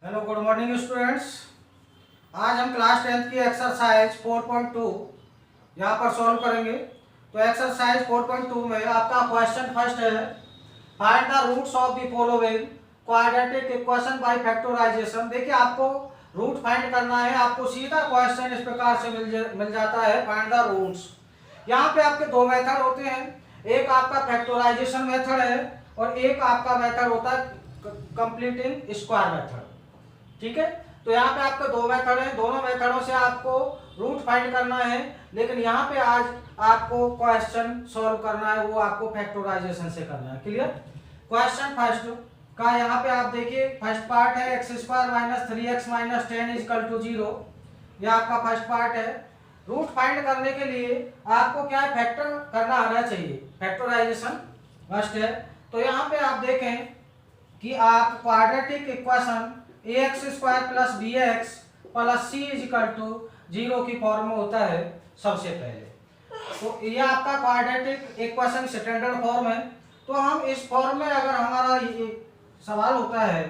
Hello good morning students. आज हम class 10th की एक्सरसाइज 4.2 यहाँ पर सॉल्व करेंगे। तो एक्सरसाइज 4.2 में आपका क्वेश्चन फर्स्ट है, find the roots of the following quadratic equation by factorisation. देखिए आपको रूट फाइंड करना है, आपको सीधा क्वेश्चन इस प्रकार से मिल जाता है, फाइंड द रूट्स। यहाँ पे आपके दो मेथड होते हैं, एक आपका फैक्टराइजेशन मेथड है और एक आपका मेथड होता है कंप्लीटिंग स्क्वायर मेथड। ठीक है, तो यहाँ पे आपके दो मेथड हैं, दोनों मेथडों से आपको रूट फाइंड करना है, लेकिन यहाँ पे आज आपको क्वेश्चन सॉल्व करना है, वो आपको फैक्टराइजेशन से करना है। क्लियर? क्वेश्चन फर्स्ट का यहाँ पे आप देखिए, फर्स्ट पार्ट है x square minus 3x minus 10 is equal to 0। यह आपका फर्स्ट पार्ट है। रूट फाइंड करने के लिए आपको क्या है, फैक्टर करना आना चाहिए, फैक्टराइजेशन मस्ट है। तो यहाँ पे आप देखें कि आप quadratic equation ax square plus b x plus c is equal to 0 की फॉर्म में होता है सबसे पहले। तो ये आपका क्वाड्रेटिक इक्वेशन स्टैंडर्ड फॉर्म है। तो हम इस फॉर्म में अगर हमारा ये सवाल होता है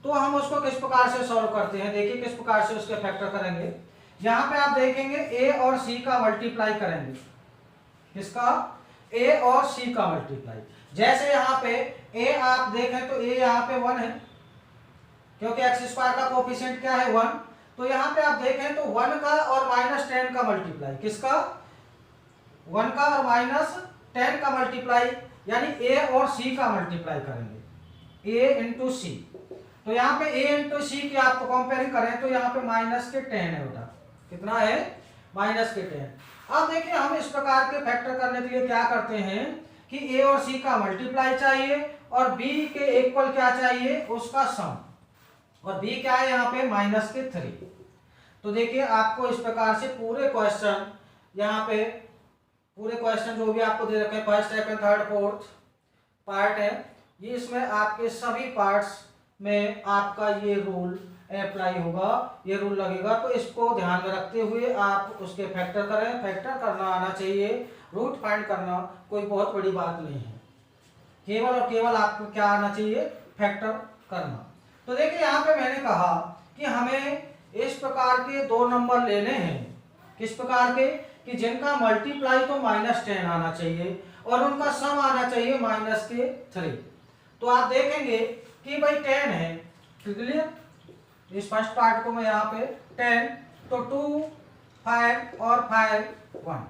तो हम उसको किस प्रकार से सॉल्व करते हैं, देखिए किस प्रकार से उसके फैक्टर करेंगे। यहाँ पे आप देखेंगे ए और सी का मल्टीप्लाई करेंगे, किसका? ए और सी का मल्टीप्लाई। जैसे यहाँ पे ए आप देखें तो ए यहाँ पे 1 है, क्योंकि एक्स स्क्वायर का कोफिशिएंट क्या है 1। तो यहाँ पे आप देखें तो 1 का और माइनस 10 का मल्टीप्लाई, किसका? 1 का और माइनस 10 का मल्टीप्लाई, यानी ए और सी का मल्टीप्लाई करेंगे, ए इंटू सी। तो यहाँ पे ए इंटू सी की आपको कंपेयरिंग करें तो यहाँ पे माइनस के 10 है बेटा, कितना है? माइनस के 10। अब देखिए हम इस प्रकार के फैक्टर करने के लिए क्या करते हैं कि ए और सी का मल्टीप्लाई चाहिए और बी के इक्वल क्या चाहिए, उसका सम। और b क्या है यहाँ पे? माइनस के 3। तो देखिए आपको इस प्रकार से पूरे क्वेश्चन, यहाँ पे पूरे क्वेश्चन जो भी आपको दे रखे हैं, first second third fourth part है, ये इसमें आपके सभी पार्ट्स में आपका ये रूल अप्लाई होगा, ये रूल लगेगा। तो इसको ध्यान में रखते हुए आप उसके फैक्टर करें। फैक्टर करना आना चाहिए, रूट फाइंड करना कोई बहुत बड़ी बात नहीं है, केवल और केवल आपको क्या आना चाहिए? फैक्टर करना। तो देखिए यहाँ पे मैंने कहा कि हमें इस प्रकार के दो नंबर लेने हैं, किस प्रकार के? कि जिनका मल्टीप्लाई तो माइनस 10 आना चाहिए और उनका सम आना चाहिए माइनस के 3। तो आप देखेंगे कि भाई 10 है, क्लियर? इस फर्स्ट पार्ट को मैं यहाँ पे 10, तो 2 5 और 5 1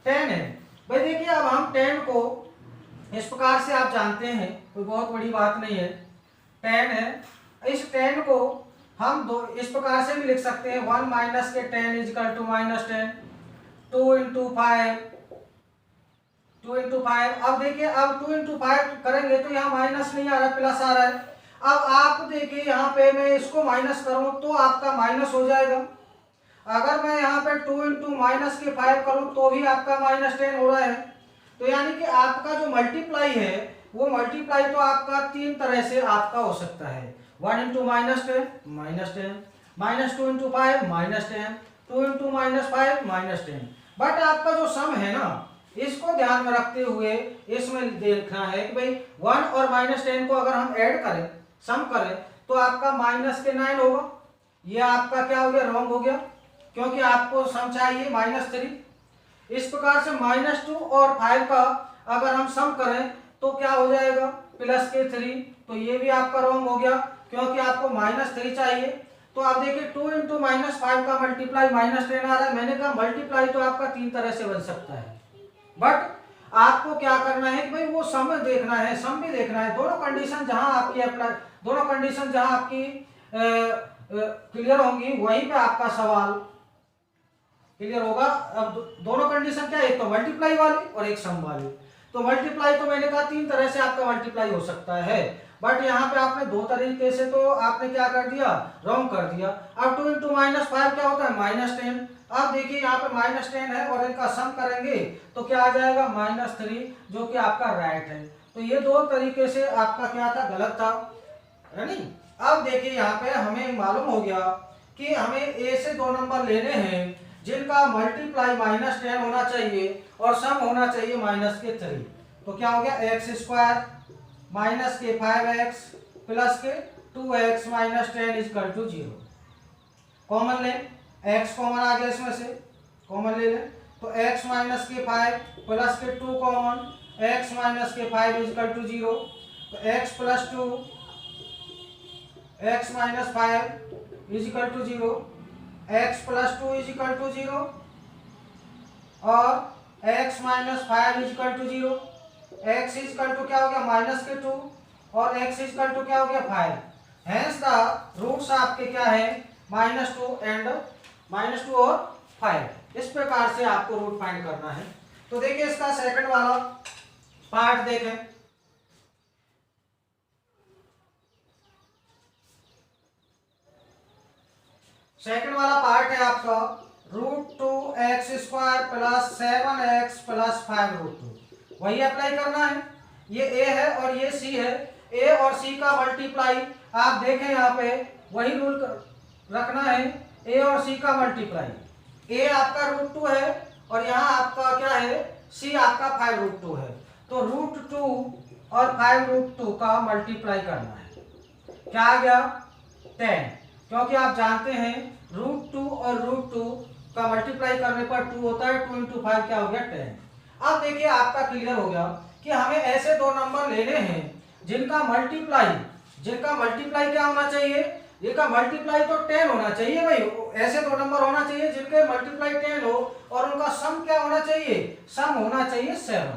10 है। भाई देखिए अब हम 10 को इस प्रकार से आप जानते हैं, कोई बहुत बड़ी बात नहीं है, 10 है। इस 10 को हम दो इस प्रकार से भी लिख सकते हैं, 1 माइनस के 10 is equal to minus 10, 2 into 5, 2 into 5। अब देखिए अब 2 इंटू 5 करेंगे तो यहाँ माइनस नहीं आ रहा, प्लस आ रहा है। अब आप देखिए यहाँ पे मैं इसको माइनस करूँ तो आपका माइनस हो जाएगा। अगर मैं यहाँ पे 2 इंटू माइनस के 5 करूँ तो भी आपका माइनस 10 हो रहा है। तो यानी कि आपका जो मल्टीप्लाई है वो मल्टीप्लाई तो आपका तीन तरह से आपका हो सकता है, 1 into minus 10 minus 10, minus 2 into 5 minus 10, 2 into minus 5 minus 10। But आपका जो सम है ना, इसको ध्यान में रखते हुए इसमें देखना है कि भाई 1 और माइनस 10 को अगर हम ऐड करें, सम करें, तो आपका माइनस के 9 होगा। ये आपका क्या हो गया? रॉन्ग हो गया, क्योंकि आपको सम चाहिए माइनस 3। इस प्रकार से माइनस 2 और 5 का अगर हम सम करें तो क्या हो जाएगा? प्लस के 3। तो ये भी आपका रॉन्ग हो गया, क्योंकि आपको माइनस 3 चाहिए। तो आप देखिए 2 इंटू माइनस 5 का मल्टीप्लाई माइनस 10 आ रहा है। मैंने कहा मल्टीप्लाई तो आपका तीन तरह से बन सकता है, बट आपको क्या करना है कि भाई वो सम देखना है, सम भी देखना है। दोनों कंडीशन जहां आपकी अप्लाई, दोनों कंडीशन जहां आपकी क्लियर होंगी वहीं पे आपका सवाल क्लियर होगा। अब दोनों कंडीशन क्या है? एक तो मल्टीप्लाई वाली और एक सम वाली। तो मल्टीप्लाई तो मैंने कहा तीन तरह से आपका मल्टीप्लाई हो सकता है, बट यहाँ पे आपने दो तरीके से तो आपने क्या कर दिया? रॉन्ग कर दिया। अब 2 इंटू माइनस 5 क्या होता है? माइनस 10। अब देखिए यहाँ पे माइनस 10 है और इनका सम करेंगे तो क्या आ जाएगा? माइनस 3, जो कि आपका राइट है। तो ये दो तरीके से आपका क्या था? गलत था, है नहीं? अब देखिए यहाँ पे हमें मालूम हो गया कि हमें ए से दो नंबर लेने हैं जिनका मल्टीप्लाई माइनस 10 होना चाहिए और सम होना चाहिए माइनस के 3। तो क्या हो गया? एक्स स्क्वायर माइनस के 5x प्लस के 2x minus 10 is equal to 0। Common ले, x कॉमन आ गया इसमें से, कॉमन ले लें तो x माइनस के 5 प्लस के 2 कॉमन, x माइनस के 5 इजकल टू 0। तो x plus 2 x minus 5 is equal to 0, x plus 2 is equal to 0 और x minus 5 is equal to 0। x is equal to क्या हो गया माइनस के 2 और x इजकल टू क्या हो गया 5। हेंस द रूट्स आपके क्या है -2 एंड -2 और 5। इस प्रकार से आपको रूट फाइंड करना है। तो देखिए इसका सेकंड वाला पार्ट देखें। सेकंड वाला पार्ट है आपका √2x² प्लस 7x प्लस 5√2। वही अप्लाई करना है। ये a है और ये c है। a और c का मल्टीप्लाई आप देखें यहाँ पे वही रूल रखना है। a और c का मल्टीप्लाई, a आपका √2 है और यहाँ आपका क्या है c आपका 5√2 है। तो √2 और 5√2 का मल्टीप्लाई करना है। क्या आ गया 10, क्योंकि आप जानते हैं √2 और √2 का मल्टीप्लाई करने पर 2 होता है। 2 × 5 क्या हो गया 10। अब देखिए आपका क्लियर हो गया कि हमें ऐसे दो नंबर लेने हैं जिनका मल्टीप्लाई क्या होना चाहिए, जिनका मल्टीप्लाई तो 10 होना चाहिए भाई। ऐसे दो नंबर होना चाहिए जिनके मल्टीप्लाई 10 हो और उनका सम क्या होना चाहिए, सम होना चाहिए 7।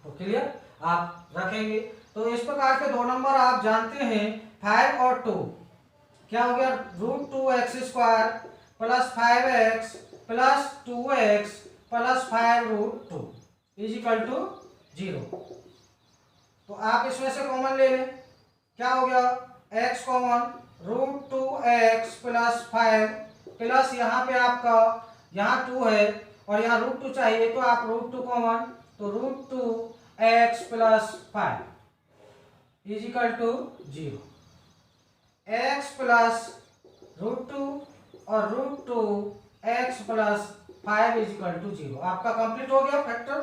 तो क्लियर आप रखेंगे। तो इस प्रकार के दो नंबर आप जानते हैं 5 और 2, क्या हो गया √2x² plus 5x plus 2x plus 5√2 is equal to 0। तो आप इसमें से कॉमन ले लें, क्या हो गया x common √2x plus 5 plus यहाँ पे आपका यहाँ 2 है और यहाँ √2 चाहिए तो आप √2 कॉमन, तो √2x plus 5 is equal to 0। x plus √2 और √2x प्लस 5 इजिकल टू 0। आपका कंप्लीट हो गया फैक्टर।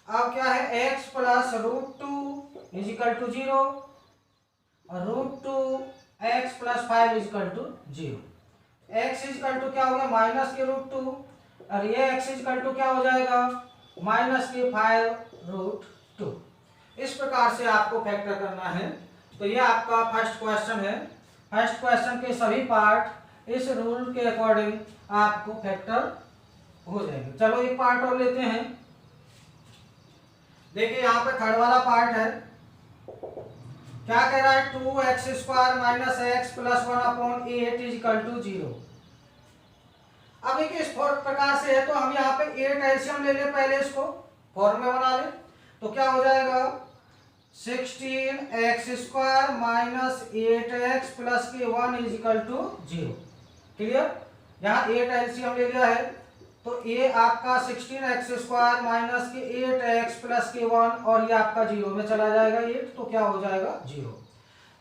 अब क्या है x प्लस √2 इजिकल टू 0 और √2x plus 5 is equal to 0। x is equal to क्या हो गया माइनस के √2 और ये x इजिकल टू क्या हो जाएगा माइनस के 5√2। इस प्रकार से आपको फैक्टर करना है। तो ये आपका फर्स्ट क्वेश्चन है। फर्स्ट क्वेश्चन के सभी पार्ट इस रूल के अकॉर्डिंग आपको फैक्टर हो जाएंगे। चलो एक पार्ट और लेते हैं। देखिए यहाँ पे थर्ड वाला पार्ट है। क्या कह रहा है 2x² minus x plus 1/8 is equal to 0। अब देखिए इस प्रकार से है तो हम यहाँ पे 8 एलसीएम ले लें, पहले इसको फॉर्म में बना लें। तो क्या हो जाएगा 16x² माइनस 8x प्लस के 1 इजिकल टू 0। क्लियर, यहाँ 8 एलसीएम ले लिया है तो ये आपका 16x² माइनस के 8x प्लस के 1 और ये आपका 0 में चला जाएगा 8, तो क्या हो जाएगा 0।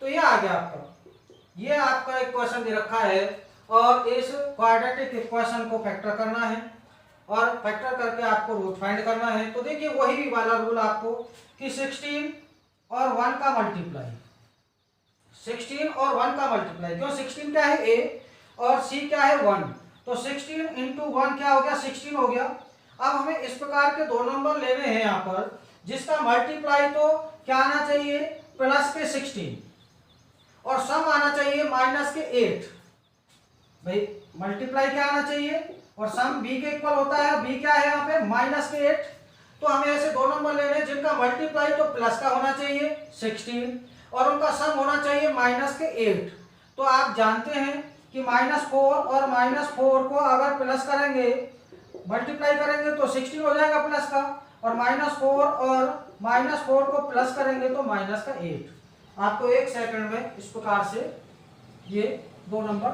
तो ये आ गया आपका। ये आपका एक क्वेश्चन दे रखा है और इस क्वाड्रेटिक इक्वेशन को फैक्टर करना है और फैक्टर करके आपको रूट फाइंड करना है। तो देखिए वही वाला रूल आपको कि 16 और 1 का मल्टीप्लाई, 16 और 1 का मल्टीप्लाई, क्यों 16 क्या है a और c क्या है 1, तो 16 × 1 क्या हो गया 16 हो गया। अब हमें इस प्रकार के दो नंबर लेने हैं यहाँ पर जिसका मल्टीप्लाई तो क्या आना चाहिए प्लस के 16 और सम आना चाहिए माइनस के 8। भाई मल्टीप्लाई क्या आना चाहिए और सम b के इक्वल होता है, b क्या है यहाँ पे माइनस के 8। तो हमें ऐसे दो नंबर लेने हैं जिनका मल्टीप्लाई तो प्लस का होना चाहिए 16 और उनका सम होना चाहिए माइनस के 8। तो आप जानते हैं कि -4 और -4 को अगर प्लस करेंगे मल्टीप्लाई करेंगे तो 16 हो जाएगा प्लस का, और -4 और -4 को प्लस करेंगे तो माइनस का 8। आपको एक सेकंड में इस प्रकार से ये दो नंबर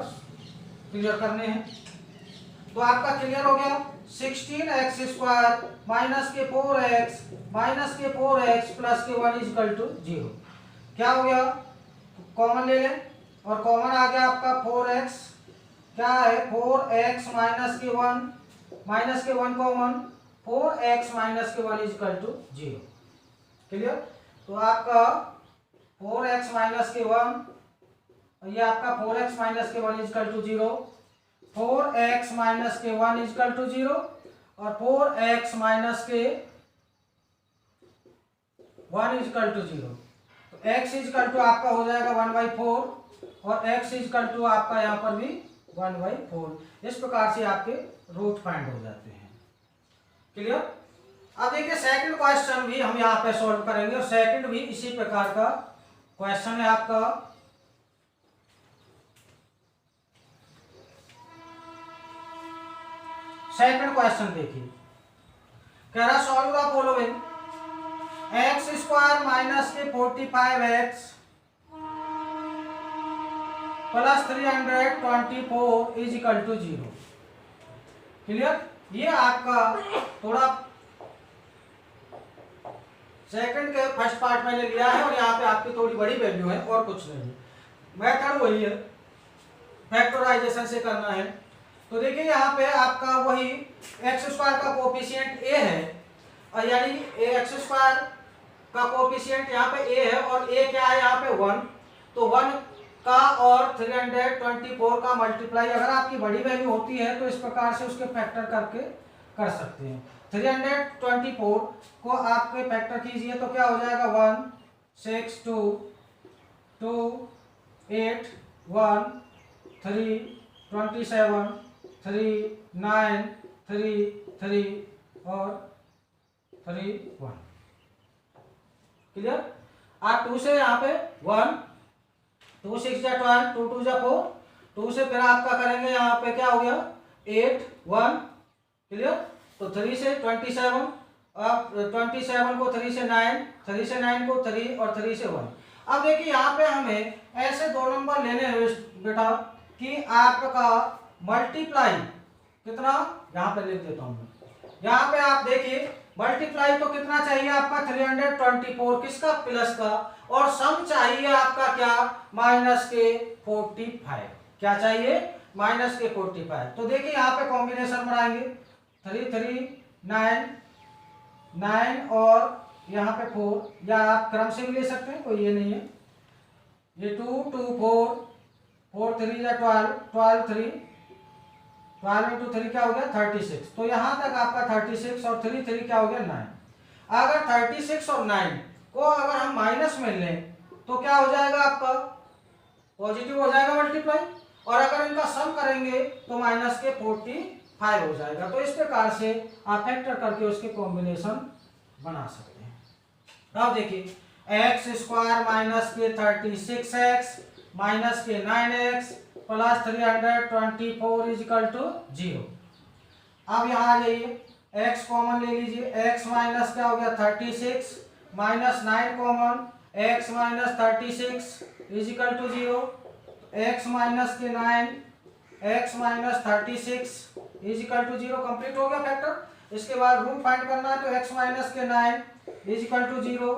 क्लियर करने हैं। तो आपका क्लियर हो गया 16x² माइनस के 4x माइनस के 4x प्लस के 1 इजिकल टू 0। क्या हो गया कॉमन ले लें और कॉमन आ गया आपका 4x, क्या है 4x माइनस के 1 कॉमन, 4x माइनस के 1 इजिकल टू 0। क्लियर, तो आपका 4x माइनस के 1 और ये आपका 4x माइनस के 1 इजकल टू 0, 4x माइनस के 1 इजकल टू 0 और 4x माइनस के 1 इजकल टू 0। तो x इजकल टू आपका हो जाएगा 1/4 और x इजकल टू आपका यहाँ पर भी 1/4। इस प्रकार से आपके रूट फाइंड हो जाते हैं। क्लियर। अब देखिए सेकंड क्वेश्चन भी हम यहाँ पे सॉल्व करेंगे और सेकंड भी इसी प्रकार का क्वेश्चन है आपका। सेकंड क्वेश्चन देखिए, कह रहा solve the following x square minus के 45x plus 324 is equal to 0। Clear. ये आपका थोड़ा सेकंड के फर्स्ट पार्ट मैंने लिया है और यहाँ पे आपकी थोड़ी बड़ी वैल्यू है और कुछ नहीं। मेथड वही है, फैक्टराइजेशन से करना है। तो देखिए यहाँ पे आपका वही एक्स स्क्वायर का कोफिशिएंट ए है और यानी एक्स स्क्वायर का कोफिशिएंट यहाँ पे ए है और ए क्या है यहाँ पे 1। तो 1 का और 324 का मल्टीप्लाई अगर आपकी बड़ी वैल्यू होती है तो इस प्रकार से उसके फैक्टर करके कर सकते हैं। 324 को आपके फैक्टर कीजिए तो क्या हो जाएगा 1 6 2 2 8 1 3 27 3 9 3 3 और 3 1। क्लियर। आप 2 से यहाँ पे 1 2 6 जा 12 2 2 जा 4 2 से फिर आपका करेंगे यहाँ पे क्या हो गया 8 1। क्लियर। तो 3 से 27 अब 27 को 3 से 9 3 से 9 को 3 और 3 से 1। अब देखिए यहाँ पे हमें ऐसे दो नंबर लेने हैं बेटा कि आपका मल्टीप्लाई कितना यहाँ पे लिख देता हूँ। यहाँ पे आप देखिए मल्टीप्लाई तो कितना चाहिए आपका 324 किसका प्लस का और सम चाहिए आपका क्या माइनस के 45। क्या चाहिए माइनस के 45। तो देखिए यहाँ पे कॉम्बिनेशन बनाएंगे 3 3 9 9 और यहाँ पे 4 या आप क्रम से भी ले सकते हैं, कोई ये नहीं है। ये 2 2 4 4 3 या 12 12 3 12 इंटू 3 क्या हो गया 36। तो यहाँ तक आपका 36 और 3 3 क्या हो गया 9। अगर 36 और 9 को अगर हम माइनस में लें तो क्या हो जाएगा आपका पॉजिटिव हो जाएगा मल्टीप्लाई और अगर इनका सम करेंगे तो माइनस के 45 हो जाएगा। तो इस प्रकार से आप फैक्टर करके उसके कॉम्बिनेशन बना सकते हैं। अब देखिए एक्स स्क्वायर माइनस के 36x माइनस के 9x plus 324 is equal to 0। अब यहाँ आ जाइए x कॉमन ले लीजिए, x माइनस क्या हो गया 36 minus 9 common x minus 36 is equal to 0। x minus के 9 x minus 36 is equal to 0 complete हो गया फैक्टर। इसके बाद रूट फाइंड करना है तो x माइनस के 9 is equal to 0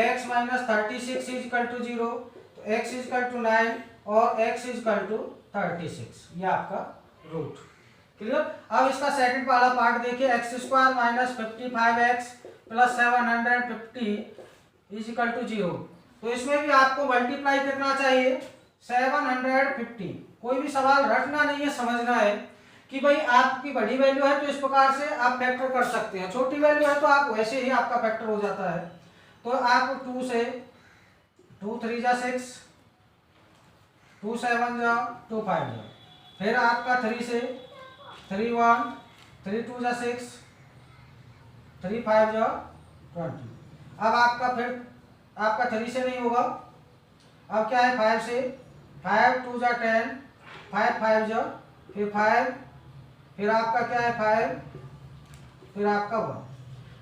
x minus 36 is equal to 0 तो x इज इक्वल टू 9 और x इज इक्वल टू 36। ये आपका रूट। क्लियर। अब इसका सेकंड वाला पार्ट देखिए x square minus 55x plus 750 is equal to 0। तो इसमें भी आपको मल्टीप्लाई कितना चाहिए 750। कोई भी सवाल रटना नहीं है, समझना है कि भाई आपकी बड़ी वैल्यू है तो इस प्रकार से आप फैक्टर कर सकते हैं, छोटी वैल्यू है तो आप वैसे ही आपका फैक्टर हो जाता है। तो आप 2 से 2 3 जा 6 2 7 जा 2 5 जा फिर आपका 3 से 3 1 3 2 जा 6 3 5 जा 20। अब आपका फिर आपका 3 से नहीं होगा, अब क्या है 5 से 5 2 जा 10 5 5 जा फिर 5 फिर आपका क्या है 5 फिर आपका 1।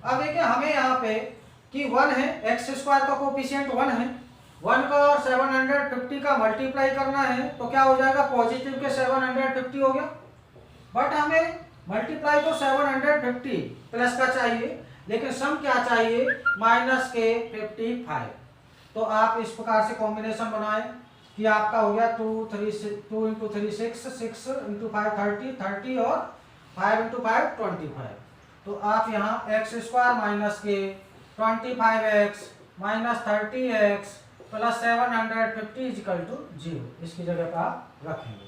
अब देखिए हमें यहाँ पे कि 1 है एक्स स्क्वायर का कोफिशिएंट 1 है, 1 का और 750 का मल्टीप्लाई करना है तो क्या हो जाएगा पॉजिटिव के 750 हो गया। बट हमें मल्टीप्लाई तो 750 प्लस का चाहिए लेकिन सम क्या चाहिए माइनस के 55। तो आप इस प्रकार से कॉम्बिनेशन बनाएं कि आपका हो गया 2 इंटू 3 6 इंटू 5 30 और 5 इंटू 5 25। तो आप यहाँ एक्स स्क्वायर माइनस के 25x minus 30x plus 750 is equal to 0, इसकी जगह पर आप रखेंगे।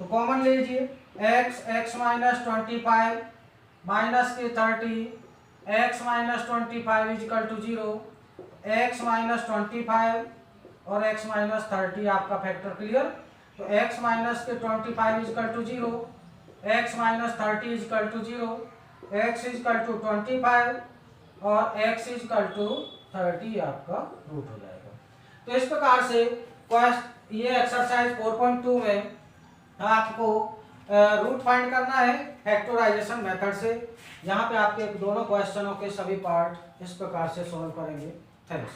तो कॉमन लीजिए, x माइनस 25 माइनस के 30, x minus 25 is equal to 0, x minus 25 और x माइनस 30 आपका फैक्टर क्लियर। तो x माइनस के 25 is equal to 0, x minus 30 is equal to 0, x is equal to 25 और x इजिकल टू 30 आपका रूट हो जाएगा। तो इस प्रकार से ये एक्सरसाइज 4.2 में आपको रूट फाइंड करना है फैक्टराइजेशन मेथड से। यहाँ पे आपके दोनों क्वेश्चनों के सभी पार्ट इस प्रकार से सॉल्व करेंगे। थैंक्स।